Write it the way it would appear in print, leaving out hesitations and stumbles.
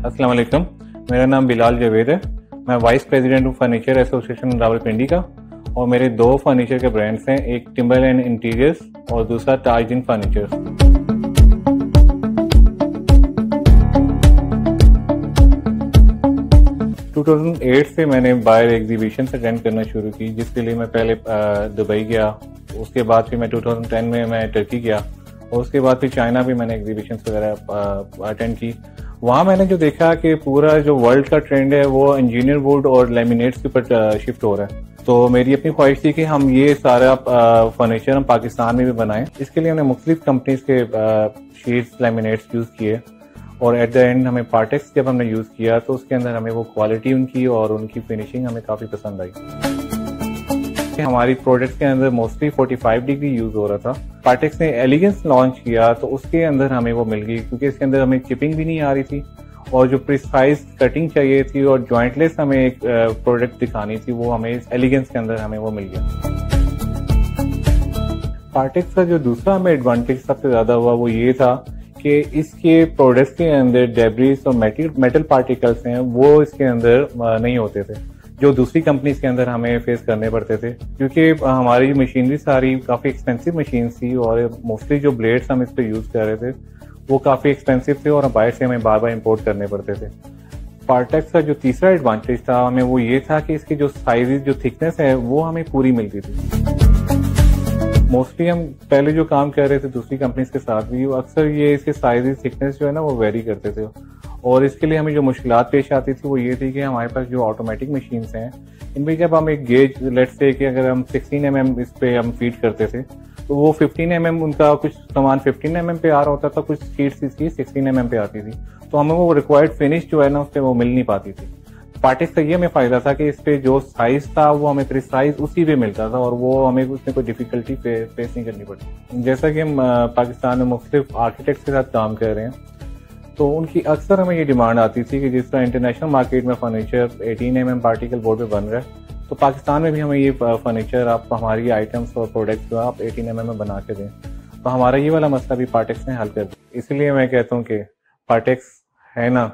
अस्सलाम वालेकुम। मेरा नाम बिलाल जावेद है। मैं वाइस प्रेसिडेंट हूँ फर्नीचर एसोसिएशन रावलपिंडी का और मेरे दो फर्नीचर के ब्रांड्स हैं, एक टिम्बरलैंड इंटीरियर्स और दूसरा ताजदीन फर्नीचर। टू 2008 से मैंने बाहर एग्जीबिशन अटेंड करना शुरू की, जिसके लिए मैं पहले दुबई गया, उसके बाद फिर मैं 2010 में मैं टर्की गया और उसके बाद फिर चाइना भी मैंने एग्जीबिशन वगैरह अटेंड की। वहाँ मैंने जो देखा कि पूरा जो वर्ल्ड का ट्रेंड है वो इंजीनियर वुड और लेमिनेट्स के ऊपर शिफ्ट हो रहा है। तो मेरी अपनी ख्वाहिश थी कि हम ये सारा फर्नीचर हम पाकिस्तान में भी बनाएं। इसके लिए हमने मुख्तलिफ कंपनीज के शीट्स लेमिनेट्स यूज़ किए और एट द एंड हमें पार्टेक्स जब हमने यूज़ किया तो उसके अंदर हमें वो क्वालिटी उनकी और उनकी फिनिशिंग हमें काफ़ी पसंद आई। हमारी प्रोडक्ट के अंदर मोस्टली 45 डिग्री यूज हो रहा था। पार्टेक्स ने एलिगेंस लॉन्च किया तो उसके अंदर हमें वो मिल गई, क्योंकि इसके अंदर हमें चिपिंग भी नहीं आ रही थी और जो प्रिसाइज कटिंग चाहिए थी और जॉइंटलेस हमें एक प्रोडक्ट दिखानी थी, वो हमें एलिगेंस के अंदर हमें वो मिल गया। पार्टेक्स का जो दूसरा हमें एडवांटेज सबसे ज्यादा हुआ वो ये था कि इसके प्रोडक्ट्स के अंदर डेब्रिस और मेटल पार्टिकल्स हैं वो इसके अंदर नहीं होते थे, जो दूसरी कंपनीज के अंदर हमें फेस करने पड़ते थे, क्योंकि हमारी मशीनरी सारी काफ़ी एक्सपेंसिव मशीन थी और मोस्टली जो ब्लेड्स हम इस पर यूज़ कर रहे थे वो काफ़ी एक्सपेंसिव थे और बाहर से हमें बार बार इंपोर्ट करने पड़ते थे। पार्टेक्स का जो तीसरा एडवांटेज था हमें वो ये था कि इसके जो साइज जो थिकनेस है वो हमें पूरी मिलती थी। मोस्टली हम पहले जो काम कर रहे थे दूसरी कंपनीज के साथ भी, अक्सर ये इसके साइज थिकनेस जो है ना वो वेरी करते थे और इसके लिए हमें जो मुश्किलात पेश आती थी वो ये थी कि हमारे पास जो ऑटोमेटिक मशीन्स हैं इनमें जब हम एक गेज लेट्स से कि अगर हम 16 mm इस पे हम फीड करते थे तो वो 15 mm उनका कुछ सामान 15 mm पे आ रहा होता था, कुछ शीट्स इसकी 16 mm पे आती थी, तो हमें वो रिक्वायर्ड फिनिश जो है ना उस पर वो मिल नहीं पाती थी। पार्टेक्स का ये हमें फायदा था कि इस पे जो साइज था वो हमें प्रिसाइज उसी पे मिलता था और वो हमें उसमें कोई डिफिकल्टी फेस नहीं करनी पड़ती। जैसा कि हम पाकिस्तान में मुख्तलिफ आर्किटेक्ट्स के साथ काम कर रहे हैं तो उनकी अक्सर हमें ये डिमांड आती थी कि जिस तरह इंटरनेशनल मार्केट में फर्नीचर 18 mm पार्टिकल बोर्ड पे बन रहा है, तो पाकिस्तान में भी हमें ये फर्नीचर आप हमारी आइटम्स और प्रोडक्ट्स जो आप 18 mm में बना के दें, तो हमारा ये वाला मसला भी पार्टेक्स ने हल कर दिया। इसलिए मैं कहता हूँ कि पार्टेक्स है ना